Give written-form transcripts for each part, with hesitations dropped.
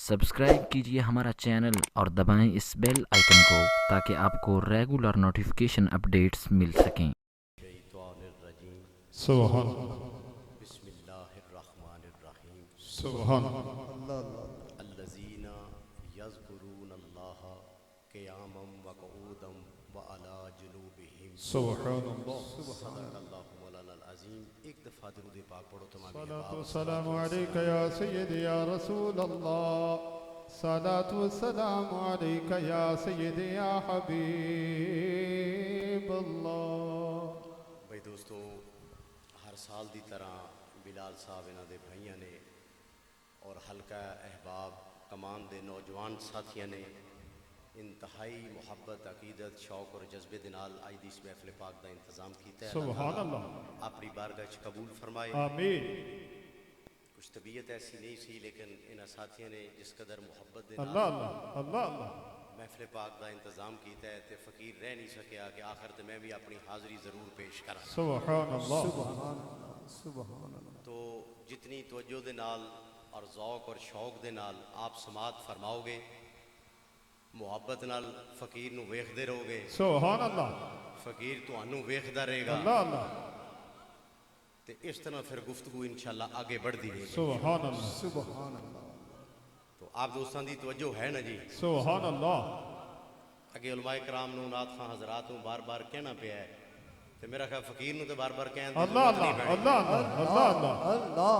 Subscribe कीजिए हमारा channel और दबाएं इस बेल आइकन को ताकि आपको रेगुलर नोटिफिकेशन अपडेट्स मिल सकें। सुभान बिस्मिल्लाहिर्रहमानिर्रहीम सुभान अल्लज़ीना यज़कुरूनल्लाह क़ियामम व क़ुऊदम व अला जुनूबिहिम सुभानअल्लाह सदक़ल्लाहु मौलानाल अज़ीम। एक दफ़ा दुरूद पाक पढ़ो तमाम सलातु वस्सलामु अलैका या सय्यदी या रसूल अल्लाह, सलातु वस्सलामु अलैका या सय्यदी या हबीब अल्लाह। भाई दोस्तों, हर साल की तरह बिलाल साहब इन्हां दे भाइयां ने और हल्का अहबाब कमान दे नौजवान साथियों ने इंतहाई मुहब्बत, अकीदत, शौक और जज्बे दे नाल अज दी इस महफिल पाक का इंतजाम किया है। सुभान अल्लाह, अपनी बारगाह च कबूल फरमाए। आमीन। कुछ तबीयत ऐसी नहीं सी, लेकिन इन्हां साथियों ने जिस कदर मुहब्बत दे अल्लाह नाल अल्लाह अल्लाह अल्लाह महफिल पाक का इंतजाम किया है ते फकीर रह नहीं सकिया कि आखिर ते मैं भी अपनी हाज़री ज़रूर पेश करा। सुभान अल्लाह। तो जितनी तवज्जो दे नाल और ज़ौक़ और शौक दे नाल आप समात फरमाओगे, मुहब्बत नाल फकीर नू वेखदे रहोगे, सुभान अल्लाह फकीर तुहानू वेखदा रहेगा, अल्लाह अल्लाह ते इस तरह फिर गुफ्तगू इंशाअल्लाह आगे बढ़ती रहेगी। सुभान अल्लाह तो आप दोस्तों की तवज्जो है ना जी। सुभान अल्लाह। अगे उलमाए कराम नू, नाथ खां हजरात नू बार बार कहना पिया है, ते मेरा ख्याल फकीर नू तो बार बार कहने दी अल्लाह ज़रूरत नहीं अल्लाह पैनी। अल्लाह अल्लाह अल्लाह अल्लाह।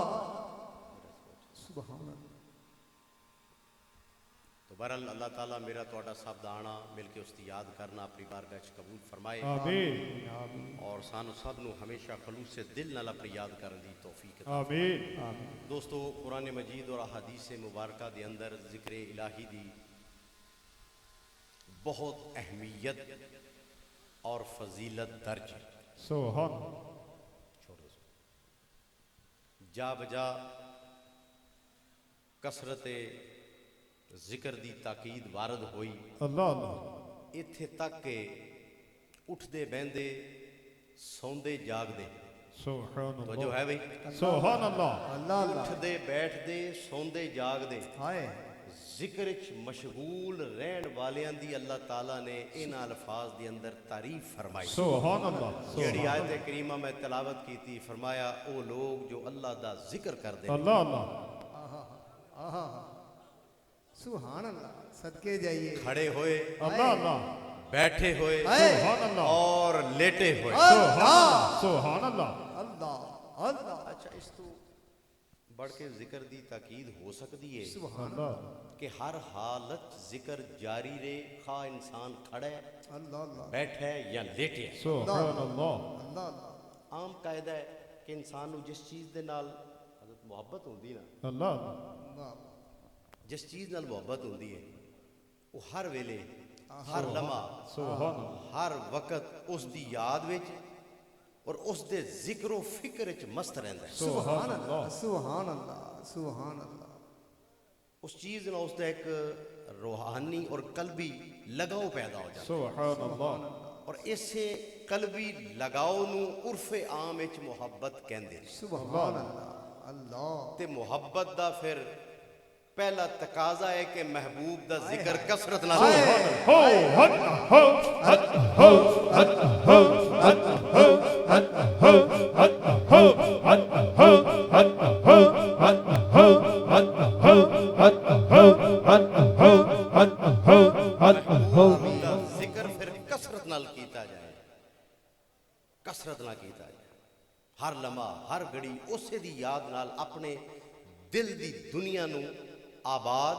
तो बहरहाल अल्लाह ताला मेरा तुहाडा सब दा आना मिल के उसकी याद करना अपनी बारगाह च कबूल फरमाए आमीन और सानू सब नू हमेशा खलूस से दिल नाल अपनी याद करने की तौफीक अता आमीन। दोस्तों, कुरान मजीद और अहादीस मुबारक के अंदर जिक्र इलाही दी बहुत अहमियत और फजीलत दर्ज है। सुभान छोड़ दो। जा बजा कसरत जिक्र दी ताकीद वारद होई, अल्लाह अल्लाह इत्थे तक के उठदे बहंदे सौंदे जागदे सुभान तो जो अल्लाह है भाई, सुभान अल्लाह उठदे बैठदे सौंदे जागदे हाय जिक्र च मशगूल रहन वालियां दी अल्लाह ताला ने इन अल्फाज दे अंदर तारीफ फरमाई। सुभान अल्लाह जेड़ी आयत करीमा में तिलावत की थी, फरमाया ओ लोग जो अल्लाह दा जिक्र करदे ने। अल्लाह अल्लाह सुभान अल्लाह, सदके जाइए। खड़े होए, अल्लाह अल्लाह बैठे हुए सुभान अल्लाह और लेटे हुए। सुभान अल्लाह अल्लाह अल्लाह अच्छा, इस तो बढ़ के जिक्र दी ताकीद हो सकती है अल्लाह कि हर हालत जिक्र जारी रहे, खा इंसान खड़ा है, अल्लाह अल्लाह बैठा है या लेटे है। सुभान अल्लाह अल्लाह आम कायदा है कि इंसान नू जिस चीज़ दे नाल मुहब्बत होंदी ना, अल्लाह जिस चीज़ नाल मुहब्बत होंदी है, वो हर वेले हर लम्हा सुभान हर वक्त उस दी याद विच और उस दे जिक्र व फिक्र च मस्त रहंदा है। सुभान अल्लाह सुभान अल्लाह सुभान अल्लाह। उस चीज़ नाल उसदा एक रूहानी और कल्बी लगाव पैदा हो जाता है सुभान अल्लाह और इसे कल्बी लगाव नू उर्फे आम विच मुहब्बत कहंदे ने। सुभान अल्लाह अल्लाह। ते मुहब्बत दा फिर पहला तकाजा है कि महबूब दा जिक्र कसरत नाल होए। हो हट हो हट हो हट हो हट हो हट हो हट हो हट हो हट हो हट हो हट हो हट हो हट हो हट हो हट हो महबूब दा जिक्र फिर कसरत नाल कीता जाए, कसरत नाल कीता जाए। हर लम्हा हर घड़ी उसे दी याद नाल अपने दिल दी दुनिया नू आबाद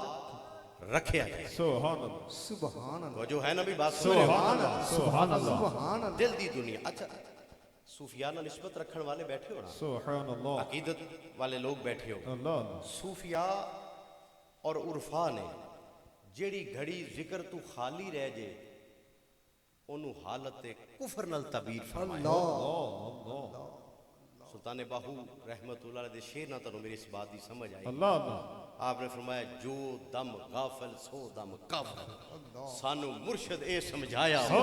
रखिया जाए। सुभान अल्लाह सुभान अल्लाह तो जो है ना भी बात समझ रहे हो? सुभान अल्लाह सुभान अल्लाह सुभान अल्लाह। दिल दी दुनिया। अच्छा, सूफिया नाल निस्बत रखने वाले बैठे हो ना, सुभान अल्लाह अकीदत वाले लोग बैठे हो। अल्लाह सूफिया और उर्फा ने जेड़ी घड़ी जिक्र तू खाली रह जे ओनू हालत कुफर नाल तबीर फरमाया। सुल्तान बाहू रहमतुल्लाह अलैह दे शेर ना तनु मेरी इस बात की समझ आई। अल्लाह अल्लाह आपने फरमाया जो दम गाफिल सो दम काफिल, सानू मुर्शद ए समझाया अल्लाह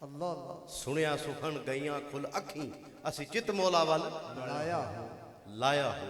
अल्लाह अल्लाह। सुनिया सुखन गईयां खुल अखी, असी चित मौला वाल लाया हो लाया हो।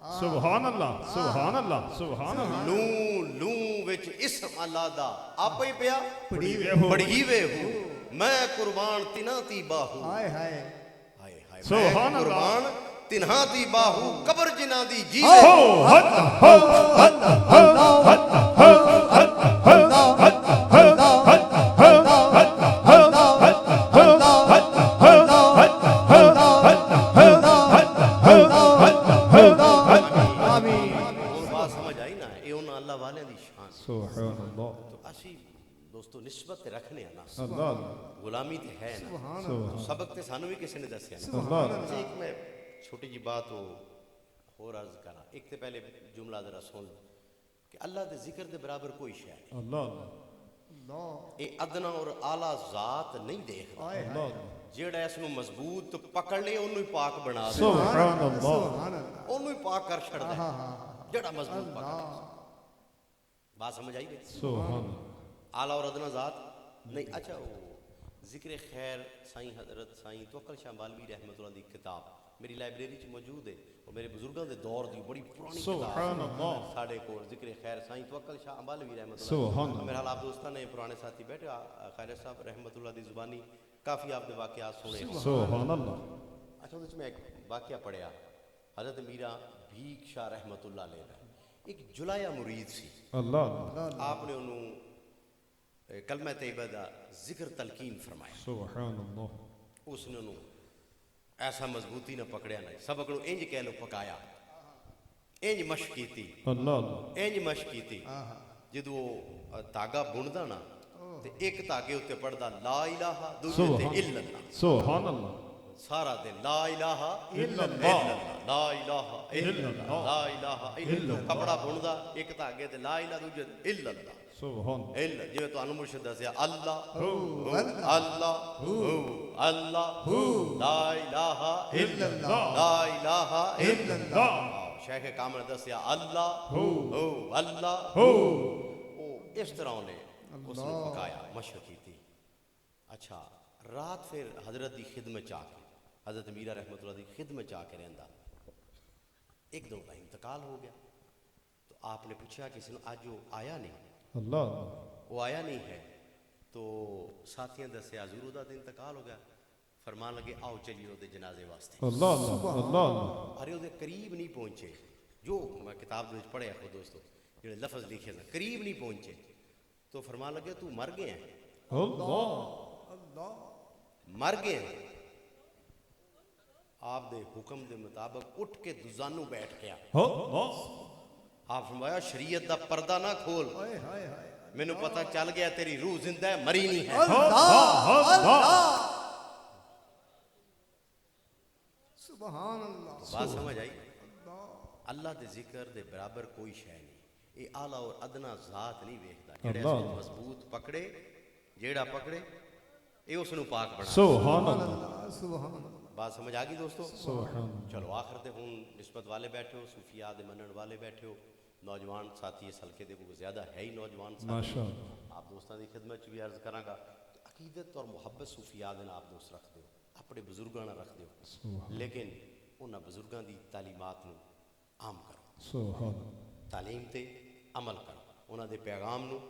ਸੁਭਾਨ ਅੱਲਾ ਸੁਭਾਨ ਅੱਲਾ ਸੁਭਾਨ ਅੱਲਾ ਲੂ ਵਿੱਚ ਇਸਮ ਅੱਲਾ ਦਾ ਆਪੇ ਹੀ ਪਿਆ ਪੜੀਵੇ ਹੋ ਪੜੀਵੇ ਹੋ ਮੈਂ ਕੁਰਬਾਨ ਤਿਨਾ ਤੀ ਬਾਹੂ ਹਾਏ ਹਾਏ ਹਾਏ ਹਾਏ ਸੁਭਾਨ ਮੈਂ ਅੱਲਾ। ਕੁਰਬਾਨ ਤਿਨ੍ਹਾਂ ਦੀ ਬਾਹੂ ਕਬਰ ਜਿਨ੍ਹਾਂ ਦੀ ਜੀ ਹੋ ਹੱਦ ਹੋ ਹੱਦ ਹੋ ਹੱਦ ਹੋ ਹੱਦ ਹੋ ਹੱਦ ਹੋ ਹੱਦ ਹੋ ਹੱਦ ਹੋ ਹੱਦ ਹੋ ਹੱਦ ਹੋ ਆਮੀਨ ਹੁਣ ਬਾਤ ਸਮਝ ਆਈ ਨਾ ਇਹ ਉਹਨਾਂ ਅੱਲਾ ਵਾਲਿਆਂ ਦੀ ਸ਼ਾਨ ਸੁਭਾਨ ਅੱਲਾ ਅਸੀਂ ਦੋਸਤੋ ਨਿਸਬਤ ਤੇ ਰੱਖਨੇ ਆ ਨਾ ਅੱਲਾ ਗੁਲਾਮੀ ਤੇ ਹੈ ਨਾ ਸੁਭਾਨ ਸਬਕ ਤੇ ਸਾਨੂੰ ਵੀ ਕਿਸੇ ਨੇ ਦੱਸਿਆ ਨਾ ਅੱਲਾ अच्छा, एक मैं छोटी जी बात हो अर्ज करा एक तो पहले जुमला जरा सुन लो कि अल्लाह के जिक्र के बराबर कोई शय नहीं ਅੱਲਾ ये अदना और आला जात नहीं देख ਹਾਏ ਅੱਲਾ जेड़ा इसनू मजबूत पकड़ ले ओनू ही पाक बना दे ਸੁਭਾਨ ਅੱਲਾ ਸੁਭਾਨ ਅੱਲਾ ओनू ही पाक कर छड़ दे ਹਾਂ ਹਾਂ जेड़ा मजबूत पकड़ बात समझ आई गई ਸੁਭਾਨ आला और अदना जात नहीं अच्छा वो जिक्र खैर साईं हजरत साईं तवक्कल शाह बालवी रहमतुल्लाह दी किताब मेरी लाइब्रेरी च मौजूद है और मेरे बुजुर्गों के दौर की बड़ी पुरानी सुभान किताब अल्लाह। साढ़े को जिक्र खैर साईं तवक्कल शाह बालवी सुभान रहमतुल्लाह अल्लाह। मेरे हाल आप दोस्तों ने पुराने साथी बैठे खैर साहब रहमतुल्लाह दी जुबानी काफ़ी आपके वाक़यात सुने ਸੁਭਾਨ ਅੱਲਾ अच्छा उसमें मैं एक वाक़या पढ़िया हजरत मीरा भीख शाह रहमतुल्लाह अलैह एक जुलाया मुरीद सी ਅੱਲਾ आपने उन्होंने कलमा तैयबा दा जिक्र तलकीन फरमाया ਸੁਭਾਨ ਅੱਲਾ उसने उन्होंने ऐसा मजबूती ने पकड़िया नहीं सबक नूं इंज कह लो पकाया इंज मश्क की ਅੱਲਾ इंज मश्क की जदों धागा बुनदा ना ते एक धागे उत्ते पढ़दा ला इलाहा दूजे ते इल्लल्लाह ਸੁਭਾਨ ਅੱਲਾ सारा दिन ला इलाहा इल्लल्लाह। ला इलाहा इल्लल्लाह ला इलाहा इल्लल्लाह कपड़ा बुनदा एक धागे ते ला इलाहा दूजे ते इल्लल्लाह ਸੁਭਾਨ इल्ल जिवें तुहानूं मुर्शिद दस्सिया अल्लाह अल्लाह अल्लाह ला इलाहा इल्लल्लाह ला इलाहा इल्लल्लाह शेख कामल दस्सिया अल्लाह अल्लाह ओ इस तरह ने उसने पकाया मशक की थी अच्छा रात फिर हजरत की खिदमत च आके हजरत मीरा रहमतुल्लाह की खिदमत च आके रहिंदा एकदम का इंतकाल हो गया तो आपने पूछा किसी ने आज वो आया नहीं ਅੱਲਾ वो आया नहीं है तो साथियों दस्या हजूर दा इंतकाल हो गया फरमान लगे आओ चलिए ਉਹਦੇ जनाजे वास्ते ਅੱਲਾ ਅੱਲਾ अरे ਉਹਦੇ करीब नहीं पहुंचे जो मैं किताब में पढ़िया खुद दोस्तों जो लफ्ज लिखे थे करीब नहीं पहुंचे तो फरमान लगे तू मर गए हैं ਅੱਲਾ मर गए हैं आप दे हुक्म के मुताबिक उठ के दुजानू बैठ गया ਅੱਲਾ आप फरमाया शरीयत दा पर्दा ना खोल ਹਾਏ ਹਾਏ ਹਾਏ मैनू पता चल गया तेरी रूह जिंदा है मरी नहीं है ਸੁਭਾਨ ਅੱਲਾ बात समझ आई अल्लाह के जिक्र दे बराबर कोई शय नहीं ये आला और अदना जात नहीं वेखदा जेड़ा अल्लाह। इसनूं मजबूत पकड़े जेड़ा पकड़े ये उसनूं पाक बना ਸੁਭਾਨ ਅੱਲਾ ਸੁਭਾਨ ਅੱਲਾ बात समझ आ गई दोस्तों ਸੁਭਾਨ चलो आखिर ते हुण निस्बत वाले बैठे हो सूफिया दे मनण वाले बैठे हो नौजवान साथी इस हल्के दे कोई ज़्यादा है ही नौजवान साथी ਮਾਸ਼ਾ ਅੱਲਾ आप दोस्तों की खिदमत च भी अर्ज करांगा अकीदत और मुहब्बत सूफिया दे नाल आप दोस्त रखते हो अपने बुजुर्गों नाल रखते हो लेकिन उन्हां बुजुर्गों की तालीमात नूं आम करो ਸੁਭਾਨ तालीम ते अमल करो उन्हां दे पैगाम नूं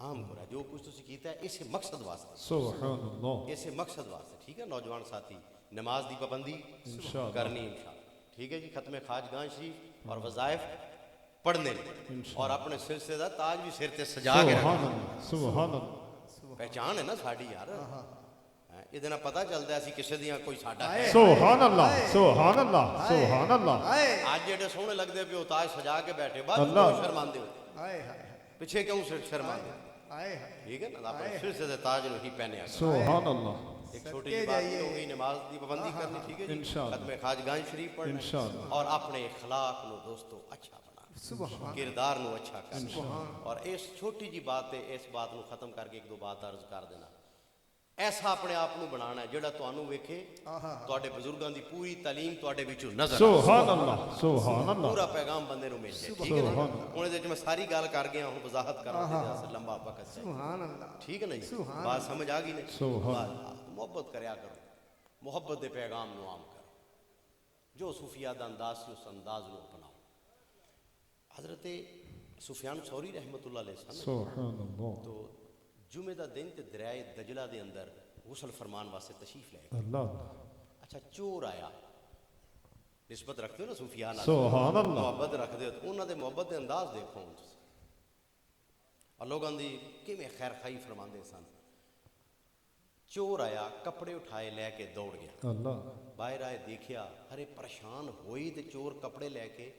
आम करो जो कुछ तुसीं कीता है इस मकसद वास्ते ਸੁਭਾਨ ਅੱਲਾ इस मकसद वास्ते ठीक है नौजवान साथी नमाज की पाबंदी इंशाअल्लाह। करनी इंशाअल्लाह ठीक है जी खत्म खाजगान शरीफ और वज़ाइफ पढ़ने और अपने सिलसिले का ताज भी सिर ते सजा के ਸੁਭਾਨ रखना ਅੱਲਾ ਸੁਭਾਨ ਅੱਲਾ पहचान है ना साड़ी यार ये ना पता चलता है किसी दियां कोई साडा है ਸੁਭਾਨ ਅੱਲਾ ਸੁਭਾਨ ਅੱਲਾ ਸੁਭਾਨ ਅੱਲਾ ਹਾਏ आज जेडे सोहने लगते पे ताज सजा के बैठे बाद अल्लाह। क्यों शर्मांदे हो ਹਾਏ ਹਾਏ पीछे क्यों शर्मांदे हो? ਹਾਏ ਹਾਏ ठीक है ना अपने सिलसिले के ताज नहीं पहने ਸੁਭਾਨ ਅੱਲਾ एक छोटी सी बात ये हो गई नमाज की पाबंदी करनी ठीक है जी इंशाअल्लाह। खत्म खाजगान शरीफ पढ़ना इंशाअल्लाह। और अपने अखलाक नो दोस्तों अच्छा बना ਸੁਭਾਨ किरदार नो अच्छा करना और इस छोटी जी बात है इस बात को खत्म करके एक दो बात अर्ज कर देना ऐसा अपने आप को बनाना है जेड़ा तुहानू वेखे तुहाडे बुजुर्गों की पूरी तालीम तुहाडे विचों नजर आए। ਸੁਭਾਨ ਅੱਲਾ ਸੁਭਾਨ ਅੱਲਾ पूरा पैगाम बंदे नूं मिल जाए ठीक है ना हुण इहदे च मैं सारी गल कर गया हूं वजाहत करांगे ते लंबा वक्त है ਸੁਭਾਨ ਅੱਲਾ ठीक है ना जी बात समझ आ गई ने सुभान। मोहब्बत करया करो मोहब्बत के पैगाम नूं आम करो जो सूफिया दा अंदाज सी उस अंदाज नूं अपनाओ حضرت سفیان ثوری رحمۃ اللہ علیہ سن سبحان اللہ تو جمعے دا دن تے دریائے دجلہ دے اندر غسل فرمان واسطے تشریف لے گئے. اللہ اچھا چور آیا, نسبت رکھتے ہو نا صوفیان سبحان اللہ محبت رکھتے ہو, انہوں دے محبت دے انداز دیکھو اور لوگوں دی کیویں خیر خائی فرماندے سن. چور آیا, کپڑے اٹھائے لے کے دوڑ گیا, اللہ باہر آئے دیکھیا ہرے پریشان ہوئی تے چور کپڑے لے کے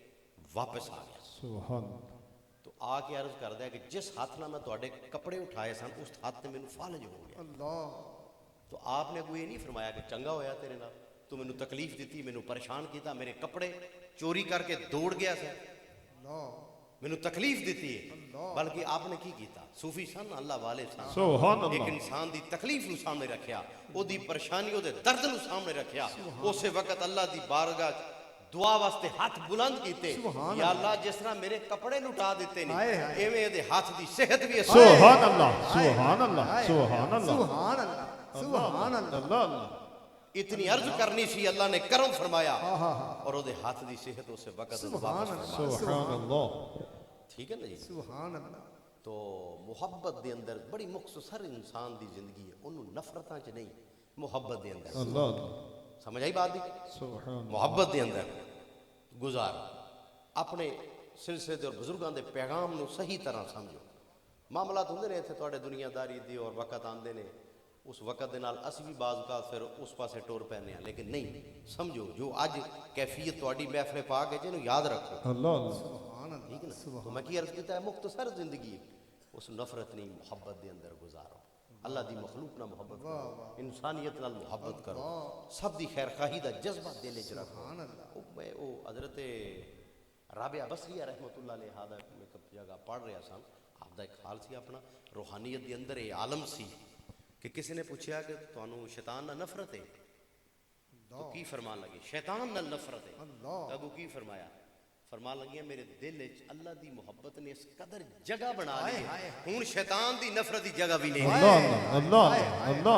واپس آ گیا. سبحان اللہ تو آ کے عرض کر دیا کہ جس ہاتھ نہ میں تواڈے کپڑے اٹھائے سن اس ہاتھ تے مینوں فالج ہو گیا. اللہ تو آپ نے کوئی نہیں فرمایا کہ چنگا ہویا تیرے نال, تو مینوں تکلیف دیتی, مینوں پریشان کیتا, میرے کپڑے چوری کر کے دوڑ گیا سے, اللہ مینوں تکلیف دیتی ہے. بلکہ آپ نے کی کیتا, صوفی سن, اللہ والے سن, سبحان ایک اللہ انسان دی تکلیف نو سامنے رکھیا, او دی پریشانی, او دے درد نو سامنے رکھیا. اسی وقت اللہ دی بارگاہ دعا واسطے ہاتھ بلند کیتے, یا اللہ جس طرح میرے کپڑے لٹا دیتے نے ایویں دے ہاتھ دی صحت بھی سبحان اللہ سبحان اللہ سبحان اللہ سبحان اللہ سبحان اللہ اللہ اتنی عرض کرنی سی, اللہ نے کرم فرمایا اور او دے ہاتھ دی صحت اسے وقت واپس فرمایا. سبحان اللہ ٹھیک ہے نا جی. سبحان اللہ تو محبت دے اندر بڑی مختصر انسان دی زندگی ہے, انہوں نفرتاں چ نہیں, محبت دے اندر. اللہ سمجھ آئی بات دی؟ سبحان محبت دے اندر گزار, اپنے سلسلے دے اور بزرگاں دے پیغام نو صحیح طرح سمجھو. معاملات ہوندے نے اتنے تواڈے دنیا داری دی اور وقت آندے نے, اس وقت دے نال اسی بھی بعض اوقات پھر اس پاسے ٹور پینے ہیں, لیکن نہیں سمجھو جو اج کیفیت تواڈی محفل پاک ہے جنوں یاد رکھو. اللہ سبحان اللہ ٹھیک ہے نا. تو میں کی عرض کیتا ہے مختصر زندگی ہے, اس نفرت نہیں محبت دے اندر گزارو. اللہ دی مخلوق نہ محبت کرو, انسانیت نال محبت کرو, سب دی خیر خواہی دا جذبہ دل وچ رکھو. میں او حضرت رابعہ بصریہ رحمۃ اللہ علیہ دا ایک جگہ پڑھ رہا سا, آپ دا ایک حال سی اپنا روحانیت دے اندر یہ عالم سی کہ کسی نے پوچھا کہ تانوں شیطان نال نفرت ہے, تو کی فرمان لگی شیطان نال نفرت ہے. اگو کی فرمایا, فرمان لگی میرے دل وچ اللہ دی محبت نے اس قدر جگہ بنا لی ہے, ہن شیطان دی نفرت دی جگہ بھی نہیں. اللہ اللہ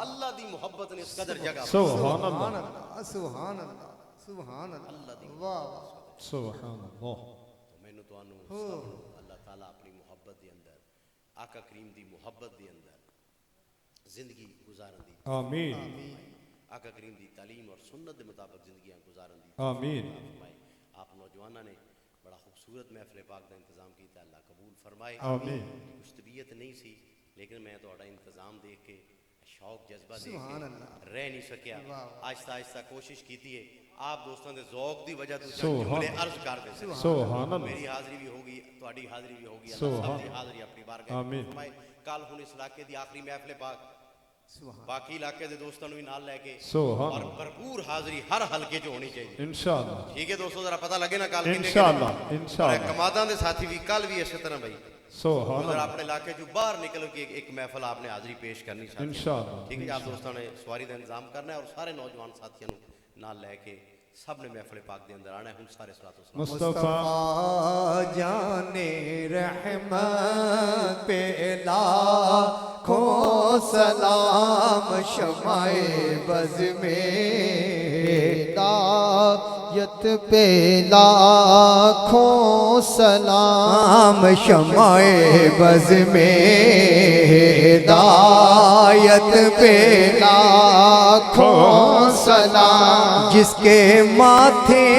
اللہ دی محبت نے اس قدر جگہ سبحان اللہ سبحان اللہ سبحان اللہ واہ سبحان اللہ. تو مینوں تانوں سب نوں اللہ تعالیٰ اپنی محبت دے اندر, آقا کریم دی محبت دے اندر زندگی گزارن دی, آمین آقا کریم دی تعلیم اور سنت دے مطابق زندگیاں گزارن دی آمین. فرمائے. آپ نوجوانوں نے بڑا خوبصورت محفل پاک دا انتظام کیتا, اللہ قبول فرمائے. آمین. کچھ طبیعت نہیں سی لیکن میں تہاڈا انتظام دیکھ کے شوق جذبہ دیکھ کے رہ نہیں سکیا, آہستہ آہستہ کوشش کیتی ہے. آپ دوستوں دے ذوق دی وجہ تو جملے عرض کر دے سکتے. سبحان اللہ میری حاضری بھی ہوگی, تہاڈی حاضری بھی ہوگی, اللہ سب دی حاضری اپنی بارگاہ میں فرمائے. کل ہن اس علاقے دی آخری محفل پاک باقی علاقے دے دوستوں بھی نال لے کے اور بھرپور حاضری ہر حلقے چ ہونی چاہیے انشاءاللہ. ٹھیک ہے دوستو, ذرا پتہ لگے نا کل انشاءاللہ انشاءاللہ. کماداں دے ساتھی بھی کل بھی اسی طرح بھائی سبحان ادھر اللہ اپنے علاقے جو باہر نکل کے ایک محفل آپ نے حاضری پیش کرنی چاہیے. انشاءاللہ. ٹھیک ہے, آپ دوستوں نے سواری کا انتظام کرنا ہے اور سارے نوجوان ساتھیوں نال لے کے سب نے محفل پاک دے اندر آنا ہے. ہن سارے صلوات و سلام مصطفیٰ جان رحمت پہ لاکھوں سلام, شمع بز میں ہدایت پہ لاکھوں سلام, شمع بز میں ہدایت پہ لاکھوں سلام, جس کے ماتھے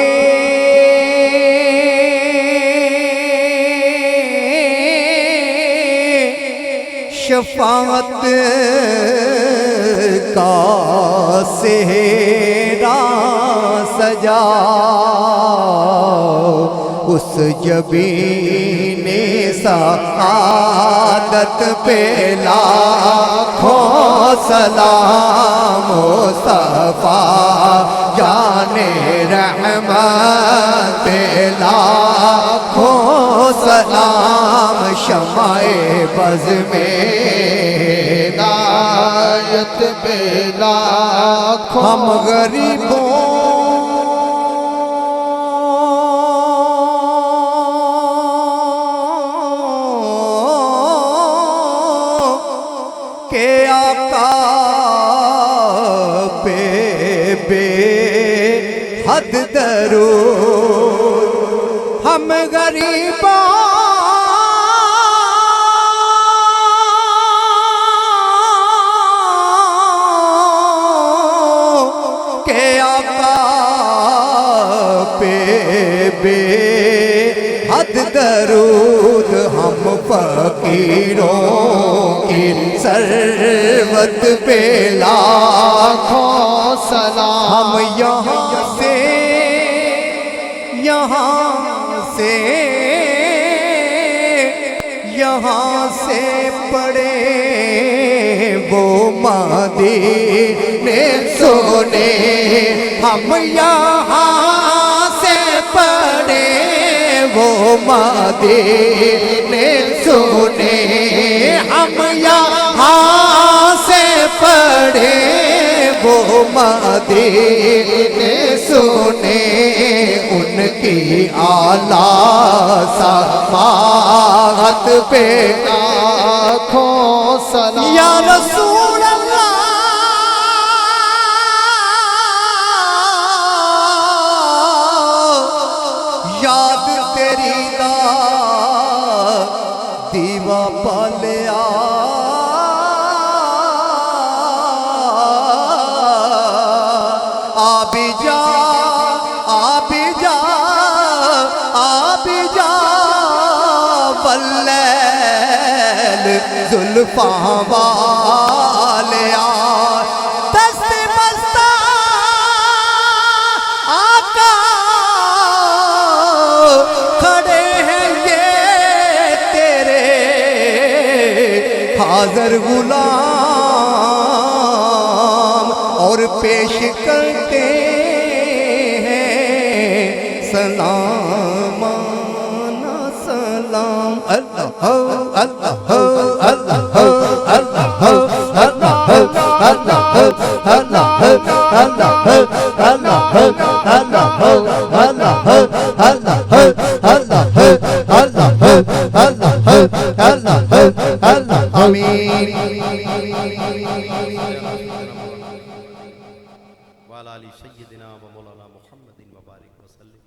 شفاعت کا سہرا سجا, اس جبین سعادت پہ لاکھوں سلام, مصطفیٰ جان رحمت پہ لاکھوں سلام, شمع بز میں ہدایت پہ لاکھوں. ہم غریبوں کے آقا پہ بے حد درود, ہم غریب فقیروں کی ثروت پہ لاکھوں سلام ہم یہاں سے پڑے وہ مدینے سونے ہم یہاں سے پڑے وہ مدینے سونے ہم یہاں سے پڑے وہ مدینے سونے ان کی اعلیٰ سماعت پہ لاکھوں سلام یا رسول اللہ یاد تیری دا دیوا پالیا زلفاں والیا دست مستہ آقا کھڑے ہیں یہ تیرے حاضر غلام اور پیش کرتے ہیں سلام سلام اللہ اللہ اللہ وعلى آل سيدنا ومولانا محمد وبارك وسلم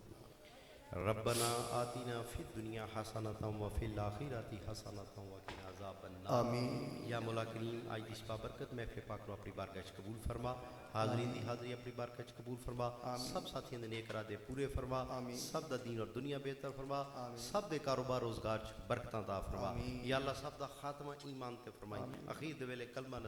ربنا آتنا في الدنيا حسنة وفي الآخرة حسنة وقنا عذاب النار آمین یا مولا کریم آج اس بابرکت محفل پاک نو اپنی بارگاہ وچ قبول فرما حاضرین دی حاضری اپنی بارگاہ وچ قبول فرما سب ساتھیاں دے نیک ارادے پورے فرما سب دا دین اور دنیا بہتر فرما سب دے کاروبار روزگار وچ برکتاں عطا فرما یا اللہ سب دا خاتمہ ایمان تے فرمائی اخیر دے ویلے کلمہ